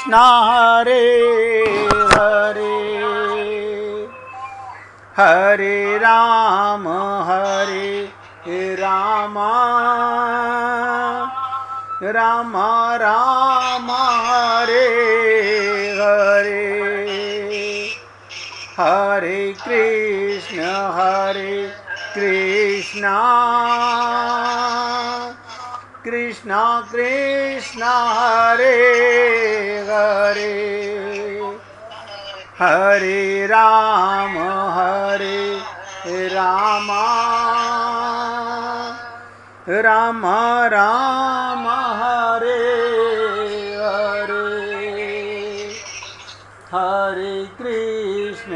कृष्ण हरे हरे हरे राम राम राम हरे हरे हरे कृष्ण कृष्ण कृष्ण हरे हरे हरे राम राम राम हरे हरे हरे कृष्ण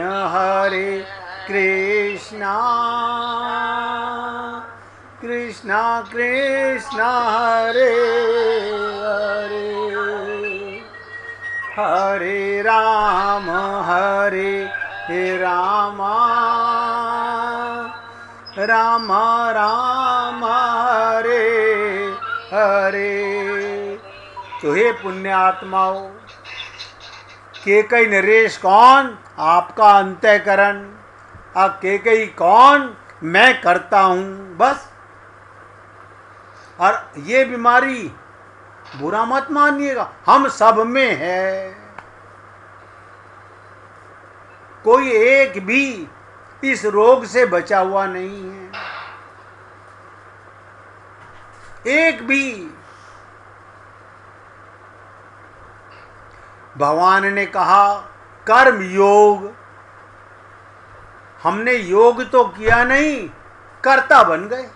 कृष्ण कृष्ण हरे हरे हरे राम राम राम हरे हरे। तो हे पुण्य आत्माओं, केकई नरेश कौन? आपका अंतःकरण। अब केकई कौन? मैं करता हूं, बस। और ये बीमारी बुरा मत मानिएगा, हम सब में है। कोई एक भी इस रोग से बचा हुआ नहीं है, एक भी। भगवान ने कहा कर्म योग। हमने योग तो किया नहीं, कर्ता बन गए।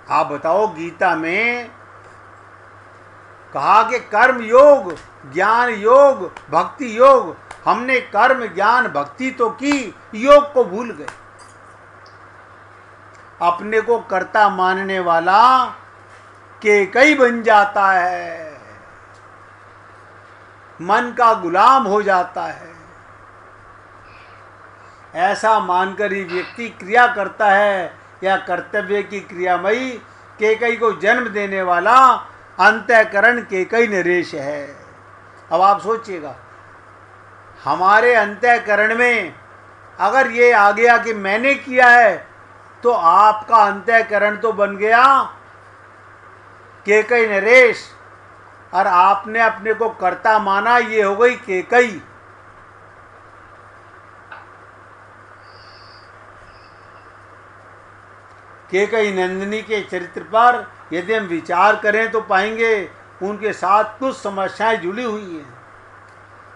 आप बताओ, गीता में कहा कि कर्म योग, ज्ञान योग, भक्ति योग। हमने कर्म ज्ञान भक्ति तो की, योग को भूल गए। अपने को कर्ता मानने वाला केकई बन जाता है, मन का गुलाम हो जाता है। ऐसा मानकर ही व्यक्ति क्रिया करता है, या कर्तव्य की क्रियामयी केकई को जन्म देने वाला अंतःकरण केकई नरेश है। अब आप सोचिएगा, हमारे अंतःकरण में अगर ये आ गया कि मैंने किया है, तो आपका अंतःकरण तो बन गया केकई नरेश, और आपने अपने को कर्ता माना, ये हो गई केकई। केकई नंदिनी के चरित्र पर यदि हम विचार करें तो पाएंगे उनके साथ कुछ समस्याएं जुड़ी हुई हैं,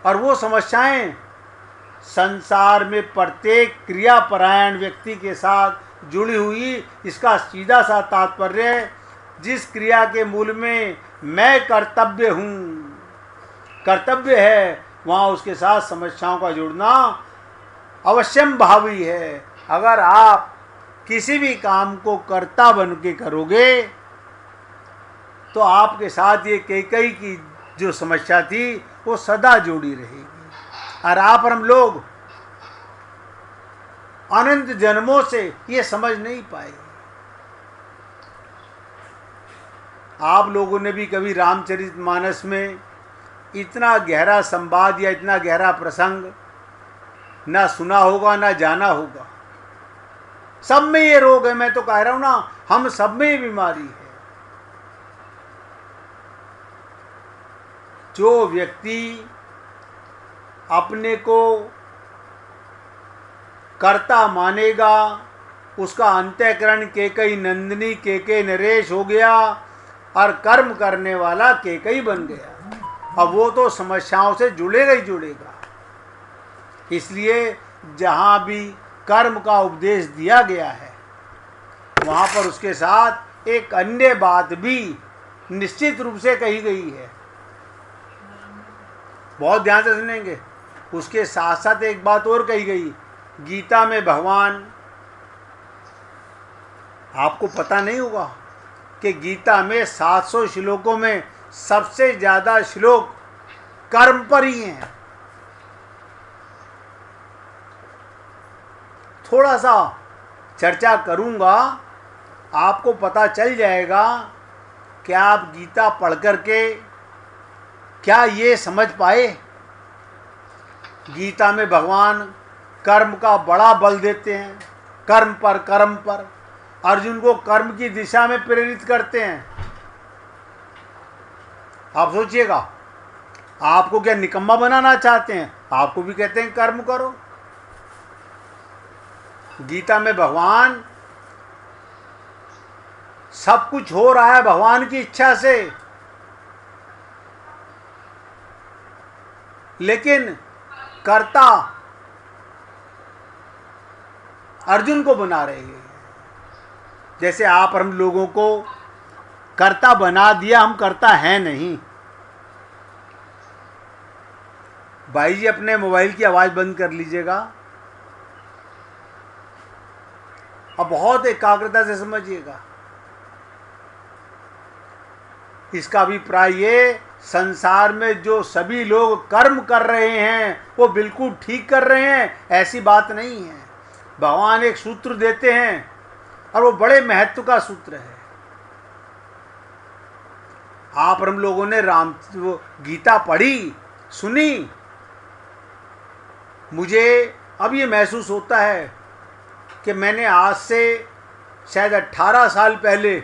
और वो समस्याएं संसार में प्रत्येक क्रियापरायण व्यक्ति के साथ जुड़ी हुई। इसका सीधा सा तात्पर्य है, जिस क्रिया के मूल में मैं कर्तव्य हूँ, कर्तव्य है, वहाँ उसके साथ समस्याओं का जुड़ना अवश्यम भावी है। अगर आप किसी भी काम को कर्ता बन के करोगे, तो आपके साथ ये केकई की जो समस्या थी वो सदा जुड़ी रहेगी। और आप और हम लोग अनंत जन्मों से ये समझ नहीं पाए। आप लोगों ने भी कभी रामचरितमानस में इतना गहरा संवाद या इतना गहरा प्रसंग ना सुना होगा, ना जाना होगा। सब में ये रोग है, मैं तो कह रहा हूं ना, हम सब में ये बीमारी है। जो व्यक्ति अपने को कर्ता मानेगा, उसका अंतःकरण केकई नंदिनी केके नरेश हो गया, और कर्म करने वाला केकई बन गया। अब वो तो समस्याओं से जुड़ेगा ही जुड़ेगा। इसलिए जहाँ भी कर्म का उपदेश दिया गया है, वहाँ पर उसके साथ एक अन्य बात भी निश्चित रूप से कही गई है। बहुत ध्यान से सुनेंगे। उसके साथ साथ एक बात और कही गई गीता में। भगवान, आपको पता नहीं होगा कि गीता में 700 श्लोकों में सबसे ज़्यादा श्लोक कर्म पर ही हैं। थोड़ा सा चर्चा करूंगा, आपको पता चल जाएगा क्या आप गीता पढ़ करके क्या ये समझ पाए? गीता में भगवान कर्म का बड़ा बल देते हैं, कर्म पर अर्जुन को कर्म की दिशा में प्रेरित करते हैं। आप सोचिएगा, आपको क्या निकम्मा बनाना चाहते हैं? आपको भी कहते हैं कर्म करो। गीता में भगवान सब कुछ हो रहा है भगवान की इच्छा से, लेकिन कर्ता अर्जुन को बना रहे हैं। जैसे आप हम लोगों को कर्ता बना दिया, हम कर्ता हैं नहीं। भाई जी अपने मोबाइल की आवाज़ बंद कर लीजिएगा। अब बहुत एकाग्रता से समझिएगा। इसका अभिप्राय ये, संसार में जो सभी लोग कर्म कर रहे हैं वो बिल्कुल ठीक कर रहे हैं, ऐसी बात नहीं है। भगवान एक सूत्र देते हैं और वो बड़े महत्व का सूत्र है। आप हम लोगों ने गीता पढ़ी, सुनी, मुझे अब ये महसूस होता है कि मैंने आज से शायद 18 साल पहले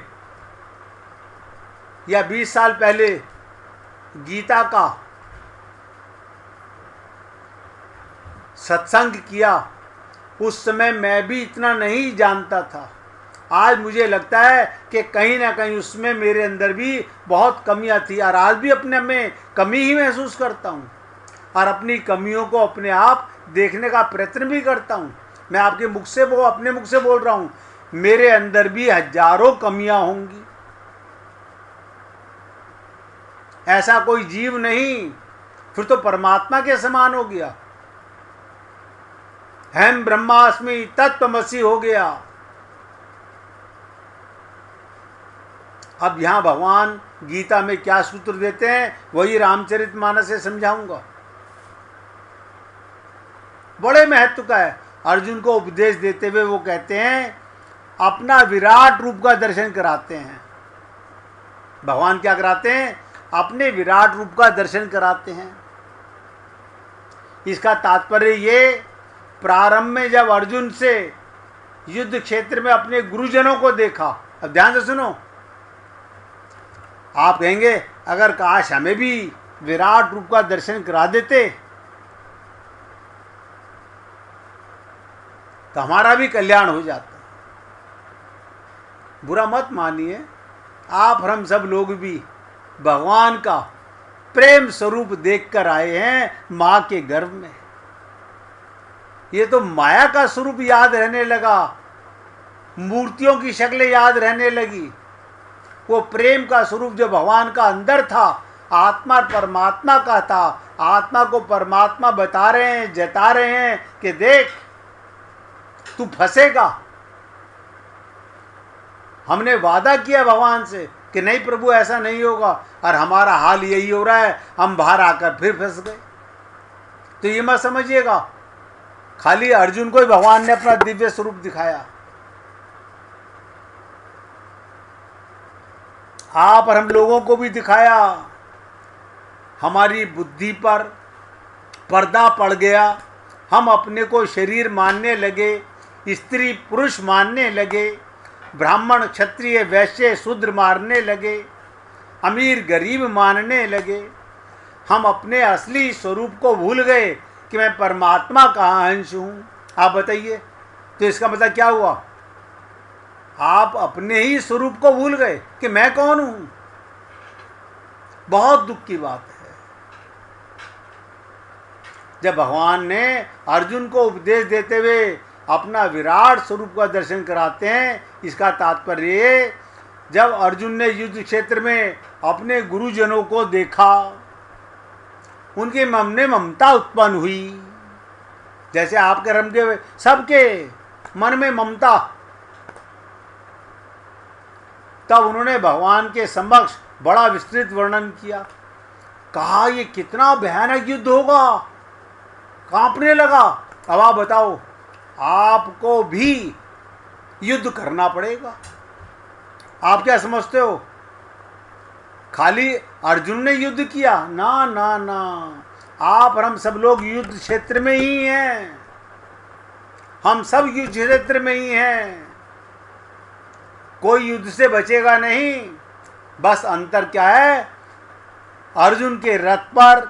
या 20 साल पहले गीता का सत्संग किया। उस समय मैं भी इतना नहीं जानता था। आज मुझे लगता है कि कहीं ना कहीं उसमें मेरे अंदर भी बहुत कमियां थी, और आज भी अपने में कमी ही महसूस करता हूँ, और अपनी कमियों को अपने आप देखने का प्रयत्न भी करता हूँ। मैं आपके मुख से अपने मुख से बोल रहा हूँ, मेरे अंदर भी हजारों कमियां होंगी। ऐसा कोई जीव नहीं, फिर तो परमात्मा के समान हो गया। हम ब्रह्मास्मि तत्त्वमसि हो गया। अब यहां भगवान गीता में क्या सूत्र देते हैं वही रामचरितमानस से समझाऊंगा। बड़े महत्व का है। अर्जुन को उपदेश देते हुए वो कहते हैं, अपना विराट रूप का दर्शन कराते हैं। भगवान क्या कराते हैं? अपने विराट रूप का दर्शन कराते हैं। इसका तात्पर्य ये, प्रारंभ में जब अर्जुन से युद्ध क्षेत्र में अपने गुरुजनों को देखा, अब ध्यान से सुनो, आप कहेंगे अगर काश हमें भी विराट रूप का दर्शन करा देते तो हमारा भी कल्याण हो जाता। बुरा मत मानिए, आप हम सब लोग भी भगवान का प्रेम स्वरूप देखकर आए हैं मां के गर्भ में। ये तो माया का स्वरूप याद रहने लगा, मूर्तियों की शक्लें याद रहने लगी। वो प्रेम का स्वरूप जो भगवान का अंदर था, आत्मा परमात्मा का था, आत्मा को परमात्मा बता रहे हैं, जता रहे हैं कि देख तू फंसेगा। हमने वादा किया भगवान से कि नहीं प्रभु ऐसा नहीं होगा, और हमारा हाल यही हो रहा है, हम बाहर आकर फिर फंस गए। तो ये मत समझिएगा खाली अर्जुन को ही भगवान ने अपना दिव्य स्वरूप दिखाया। आप और हम लोगों को भी दिखाया। हमारी बुद्धि पर पर्दा पड़ गया, हम अपने को शरीर मानने लगे, स्त्री पुरुष मानने लगे, ब्राह्मण क्षत्रिय वैश्य शूद्र मानने लगे, अमीर गरीब मानने लगे। हम अपने असली स्वरूप को भूल गए कि मैं परमात्मा का अंश हूँ। आप बताइए, तो इसका मतलब क्या हुआ? आप अपने ही स्वरूप को भूल गए कि मैं कौन हूँ। बहुत दुख की बात है। जब भगवान ने अर्जुन को उपदेश देते हुए अपना विराट स्वरूप का दर्शन कराते हैं, इसका तात्पर्य ये, जब अर्जुन ने युद्ध क्षेत्र में अपने गुरुजनों को देखा, उनके मन में ममता उत्पन्न हुई। जैसे आपके रम के सबके मन में ममता, तब उन्होंने भगवान के समक्ष बड़ा विस्तृत वर्णन किया। कहा ये कितना भयानक युद्ध होगा, कांपने लगा। अब आप बताओ, आपको भी युद्ध करना पड़ेगा। आप क्या समझते हो खाली अर्जुन ने युद्ध किया? ना ना ना, आप और हम सब लोग युद्ध क्षेत्र में ही हैं। हम सब युद्ध क्षेत्र में ही हैं, कोई युद्ध से बचेगा नहीं। बस अंतर क्या है? अर्जुन के रथ पर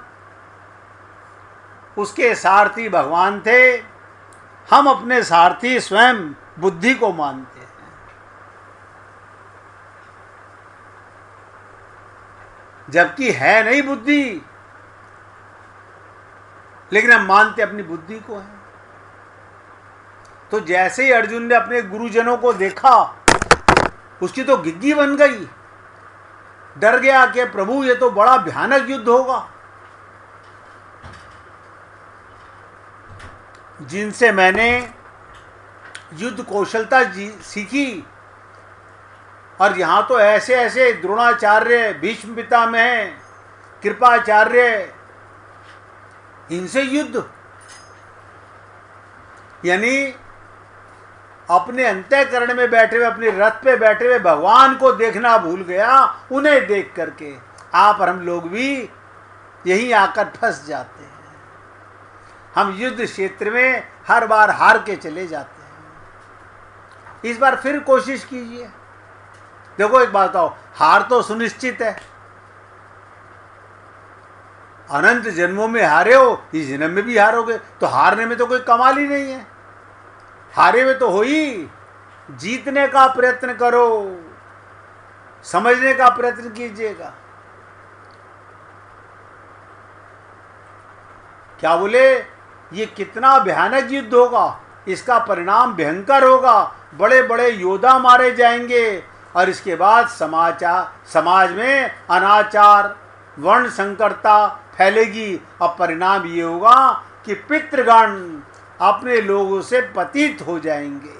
उसके सारथी भगवान थे, हम अपने सारथी स्वयं बुद्धि को मानते हैं। जबकि है नहीं बुद्धि, लेकिन हम मानते अपनी बुद्धि को है। तो जैसे ही अर्जुन ने अपने गुरुजनों को देखा, उसकी तो गिग्गी बन गई, डर गया कि प्रभु ये तो बड़ा भयानक युद्ध होगा। जिनसे मैंने युद्ध कौशलता सीखी, और यहाँ तो ऐसे ऐसे द्रोणाचार्य, भीष्म पितामह, कृपाचार्य, इनसे युद्ध, यानी अपने अंतःकरण में बैठे हुए, अपने रथ पे बैठे हुए भगवान को देखना भूल गया। उन्हें देख करके आप और हम लोग भी यहीं आकर फंस जाते हैं। हम युद्ध क्षेत्र में हर बार हार के चले जाते हैं। इस बार फिर कोशिश कीजिए। देखो एक बात बताओ, हार तो सुनिश्चित है, अनंत जन्मों में हारे हो, इस जन्म में भी हारोगे, तो हारने में तो कोई कमाल ही नहीं है। हारे हुए तो हो ही, जीतने का प्रयत्न करो, समझने का प्रयत्न कीजिएगा। क्या बोले, ये कितना भयानक युद्ध होगा, इसका परिणाम भयंकर होगा, बड़े बड़े योद्धा मारे जाएंगे, और इसके बाद समाज में अनाचार, वर्ण संकरता फैलेगी। अब परिणाम ये होगा कि पितृगण अपने लोगों से पतित हो जाएंगे।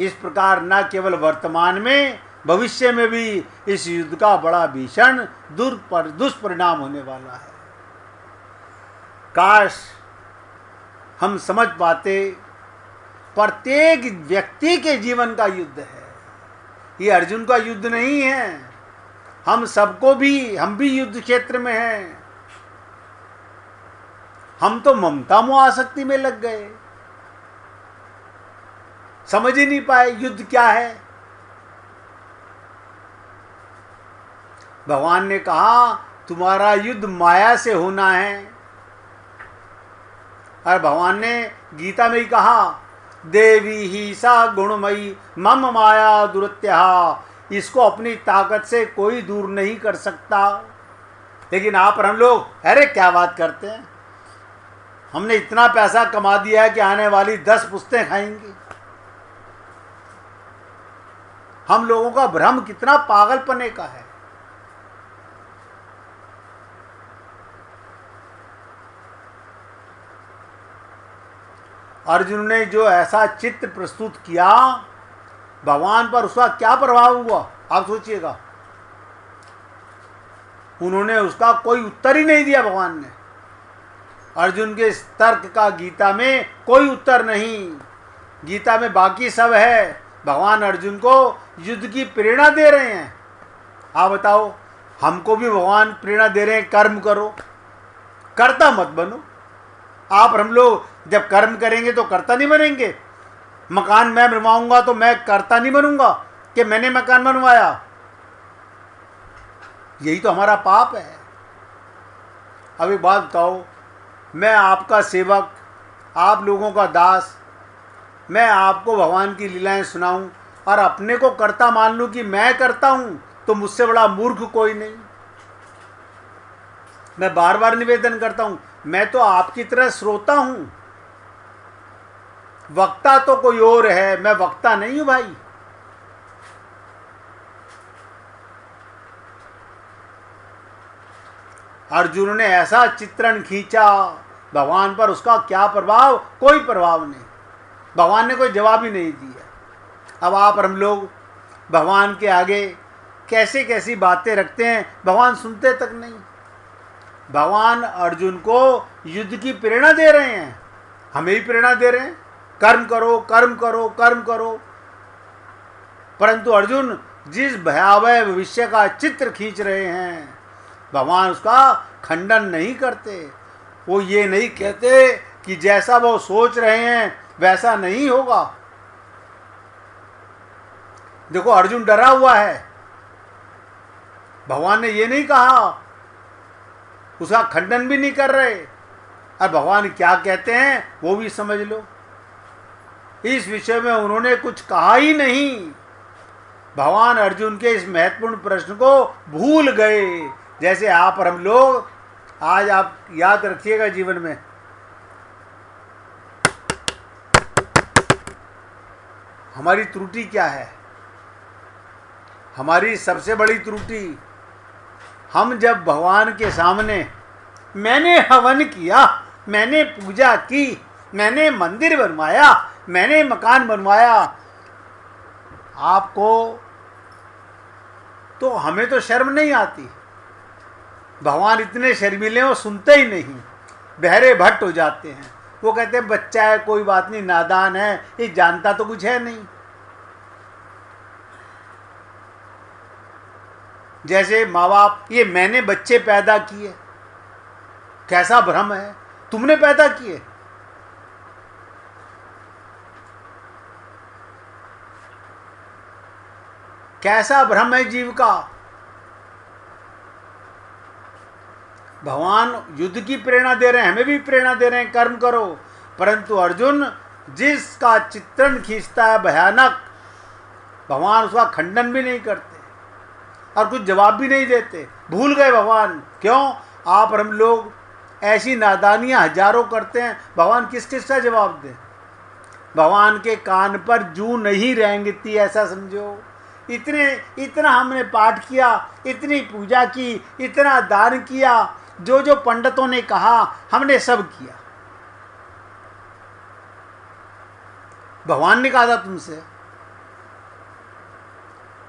इस प्रकार न केवल वर्तमान में, भविष्य में भी इस युद्ध का बड़ा भीषण दुष्परिणाम होने वाला है। काश हम समझ पाते, प्रत्येक व्यक्ति के जीवन का युद्ध है, ये अर्जुन का युद्ध नहीं है। हम सबको भी, हम भी युद्ध क्षेत्र में हैं। हम तो ममता मोह आसक्ति में लग गए, समझ ही नहीं पाए युद्ध क्या है। भगवान ने कहा तुम्हारा युद्ध माया से होना है, और भगवान ने गीता में ही कहा देवी ही सा गुणमयी मम माया दुरत्या, इसको अपनी ताकत से कोई दूर नहीं कर सकता। लेकिन आप और हम लोग, अरे क्या बात करते हैं, हमने इतना पैसा कमा दिया है कि आने वाली 10 पुश्तें खाएंगी। हम लोगों का भ्रम कितना पागलपने का है। अर्जुन ने जो ऐसा चित्र प्रस्तुत किया भगवान पर, उसका क्या प्रभाव हुआ आप सोचिएगा। उन्होंने उसका कोई उत्तर ही नहीं दिया। भगवान ने अर्जुन के इस तर्क का गीता में कोई उत्तर नहीं। गीता में बाकी सब है, भगवान अर्जुन को युद्ध की प्रेरणा दे रहे हैं। आप बताओ, हमको भी भगवान प्रेरणा दे रहे हैं, कर्म करो, कर्ता मत बनो। आप हम लोग जब कर्म करेंगे तो कर्ता नहीं बनेंगे। मकान मैं बनवाऊंगा तो मैं कर्ता नहीं बनूंगा कि मैंने मकान बनवाया। यही तो हमारा पाप है। अब एक बात बताओ, मैं आपका सेवक, आप लोगों का दास, मैं आपको भगवान की लीलाएं सुनाऊं और अपने को कर्ता मान लूं कि मैं करता हूं, तो मुझसे बड़ा मूर्ख कोई नहीं। मैं बार बार निवेदन करता हूं, मैं तो आपकी तरह श्रोता हूं, वक्ता तो कोई और है, मैं वक्ता नहीं हूं भाई। अर्जुन ने ऐसा चित्रण खींचा भगवान पर, उसका क्या प्रभाव, कोई प्रभाव नहीं। भगवान ने कोई जवाब ही नहीं दिया। अब आप और हम लोग भगवान के आगे कैसे कैसी बातें रखते हैं, भगवान सुनते तक नहीं। भगवान अर्जुन को युद्ध की प्रेरणा दे रहे हैं, हमें भी प्रेरणा दे रहे हैं, कर्म करो कर्म करो कर्म करो। परंतु अर्जुन जिस भयावह भविष्य का चित्र खींच रहे हैं, भगवान उसका खंडन नहीं करते। वो ये नहीं कहते कि जैसा वो सोच रहे हैं वैसा नहीं होगा। देखो अर्जुन डरा हुआ है, भगवान ने ये नहीं कहा, उसका खंडन भी नहीं कर रहे। और भगवान क्या कहते हैं वो भी समझ लो। इस विषय में उन्होंने कुछ कहा ही नहीं। भगवान अर्जुन के इस महत्वपूर्ण प्रश्न को भूल गए। जैसे आप और हम लोग, आज आप याद रखिएगा जीवन में, हमारी त्रुटि क्या है? हमारी सबसे बड़ी त्रुटि, हम जब भगवान के सामने मैंने हवन किया, मैंने पूजा की, मैंने मंदिर बनवाया, मैंने मकान बनवाया, आपको तो हमें तो शर्म नहीं आती। भगवान इतने शर्मीले वो सुनते ही नहीं, बहरे भट्ट हो जाते हैं। वो कहते हैं बच्चा है, कोई बात नहीं, नादान है, ये जानता तो कुछ है नहीं। जैसे माँ बाप, ये मैंने बच्चे पैदा किए, कैसा भ्रम है, तुमने पैदा किए। कैसा भ्रम है जीव का। भगवान युद्ध की प्रेरणा दे रहे हैं, हमें भी प्रेरणा दे रहे हैं, कर्म करो। परंतु अर्जुन जिसका चित्रण खींचता है भयानक, भगवान उसका खंडन भी नहीं करते और कुछ जवाब भी नहीं देते। भूल गए भगवान। क्यों? आप और हम लोग ऐसी नादानियां हजारों करते हैं, भगवान किस किस का जवाब दें? भगवान के कान पर जू नहीं रेंगती, ऐसा समझो। इतना हमने पाठ किया, इतनी पूजा की, इतना दान किया, जो जो पंडितों ने कहा हमने सब किया। भगवान ने कहा था तुमसे।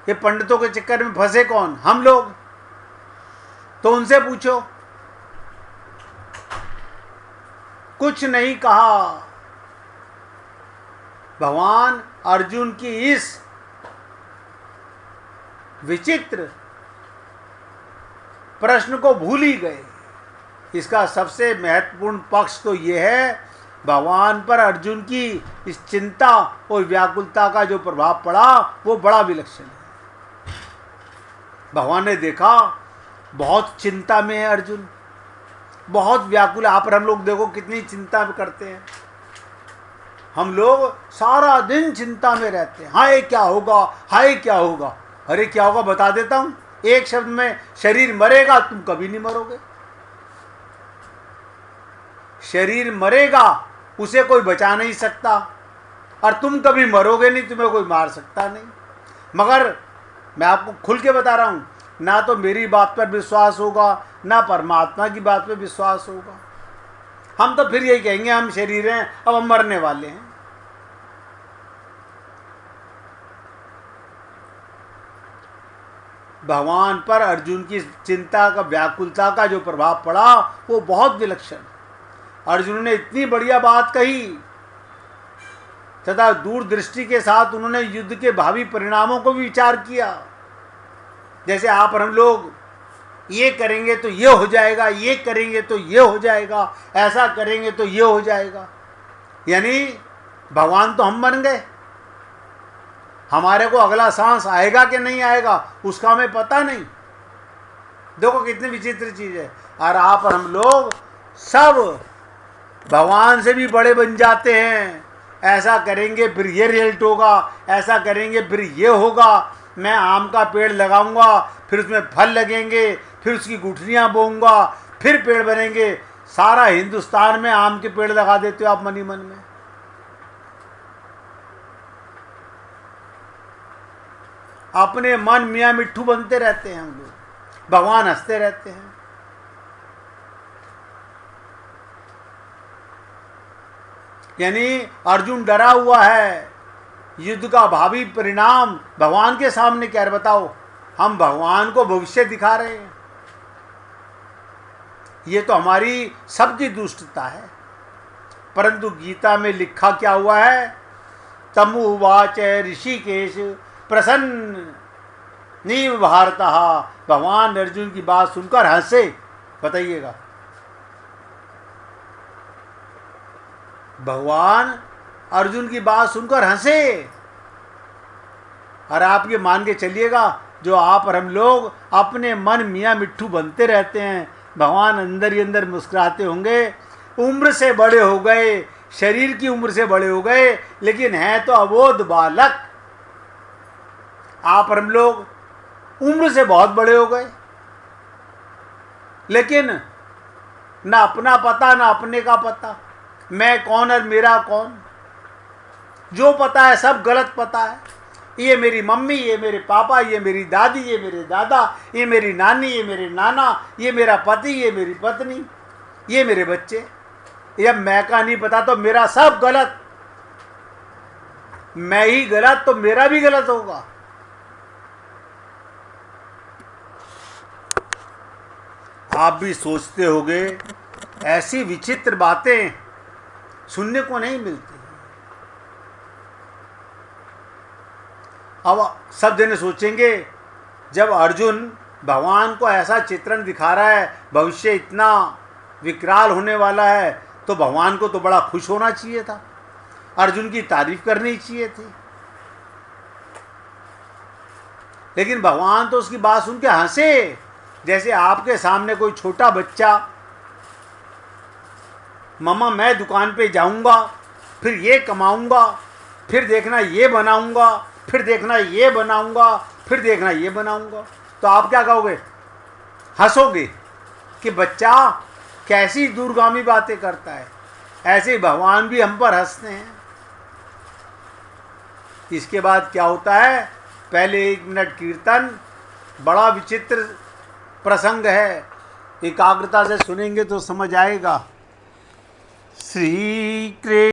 ये पंडितों के चक्कर में फंसे कौन? हम लोग। तो उनसे पूछो, कुछ नहीं कहा। भगवान अर्जुन की इस विचित्र प्रश्न को भूल ही गए। इसका सबसे महत्वपूर्ण पक्ष तो यह है, भगवान पर अर्जुन की इस चिंता और व्याकुलता का जो प्रभाव पड़ा वो बड़ा विलक्षण है। भगवान ने देखा बहुत चिंता में है अर्जुन, बहुत व्याकुल। आप और हम लोग देखो कितनी चिंता करते हैं। हम लोग सारा दिन चिंता में रहते हैं, हाय क्या होगा, हाय क्या होगा। अरे क्या होगा बता देता हूं, एक शब्द में, शरीर मरेगा, तुम कभी नहीं मरोगे। शरीर मरेगा, उसे कोई बचा नहीं सकता, और तुम कभी मरोगे नहीं, तुम्हें कोई मार सकता नहीं। मगर मैं आपको खुल के बता रहा हूं, ना तो मेरी बात पर विश्वास होगा, ना परमात्मा की बात पर विश्वास होगा। हम तो फिर यही कहेंगे हम शरीर हैं, अब हम मरने वाले हैं। भगवान पर अर्जुन की चिंता का, व्याकुलता का जो प्रभाव पड़ा वो बहुत विलक्षण। अर्जुन ने इतनी बढ़िया बात कही तथा दूरदृष्टि के साथ उन्होंने युद्ध के भावी परिणामों को भी विचार किया। जैसे आप और हम लोग ये करेंगे तो ये हो जाएगा, ये करेंगे तो ये हो जाएगा, ऐसा करेंगे तो ये हो जाएगा। यानी भगवान तो हम बन गए, हमारे को अगला सांस आएगा कि नहीं आएगा उसका हमें पता नहीं। देखो कितनी विचित्र चीज है। और आप और हम लोग सब भगवान से भी बड़े बन जाते हैं। ऐसा करेंगे फिर ये रिजल्ट होगा, ऐसा करेंगे फिर ये होगा। मैं आम का पेड़ लगाऊंगा, फिर उसमें फल लगेंगे, फिर उसकी गुठलियां बोऊंगा, फिर पेड़ बनेंगे। सारा हिंदुस्तान में आम के पेड़ लगा देते हो आप मन ही मन में। अपने मन मियाँ मिट्ठू बनते रहते हैं हम लोग, भगवान हंसते रहते हैं। यानी अर्जुन डरा हुआ है, युद्ध का भावी परिणाम भगवान के सामने क्या है बताओ। हम भगवान को भविष्य दिखा रहे हैं, ये तो हमारी सबकी दुष्टता है। परंतु गीता में लिखा क्या हुआ है, तमुवाच ऋषिकेश प्रसन्न नीव भारतः, भगवान अर्जुन की बात सुनकर हंसे। बताइएगा, भगवान अर्जुन की बात सुनकर हंसे। और आप ये मान के चलिएगा, जो आप और हम लोग अपने मन मियाँ मिट्ठू बनते रहते हैं, भगवान अंदर ही अंदर मुस्कुराते होंगे। उम्र से बड़े हो गए, शरीर की उम्र से बड़े हो गए, लेकिन हैं तो अबोध बालक। आप और हम लोग उम्र से बहुत बड़े हो गए, लेकिन ना अपना पता ना अपने का पता, मैं कौन और मेरा कौन। जो पता है सब गलत पता है। ये मेरी मम्मी, ये मेरे पापा, ये मेरी दादी, ये मेरे दादा, ये मेरी नानी, ये मेरे नाना, ये मेरा पति, ये मेरी पत्नी, ये मेरे बच्चे। ये मैं का नहीं पता तो मेरा सब गलत। मैं ही गलत तो मेरा भी गलत होगा। आप भी सोचते होंगे, ऐसी विचित्र बातें सुनने को नहीं मिलती। अब सब जने सोचेंगे, जब अर्जुन भगवान को ऐसा चित्रण दिखा रहा है, भविष्य इतना विकराल होने वाला है, तो भगवान को तो बड़ा खुश होना चाहिए था, अर्जुन की तारीफ करनी चाहिए थी। लेकिन भगवान तो उसकी बात सुन के हंसे। जैसे आपके सामने कोई छोटा बच्चा, मम्मा मैं दुकान पे जाऊंगा, फिर ये कमाऊंगा, फिर देखना ये बनाऊंगा, फिर देखना ये बनाऊंगा, फिर देखना ये बनाऊंगा, तो आप क्या कहोगे? हंसोगे कि बच्चा कैसी दूरगामी बातें करता है। ऐसे भगवान भी हम पर हंसते हैं। इसके बाद क्या होता है? पहले 1 मिनट कीर्तन, बड़ा विचित्र प्रसंग है, एकाग्रता से सुनेंगे तो समझ आएगा। श्री कृष्ण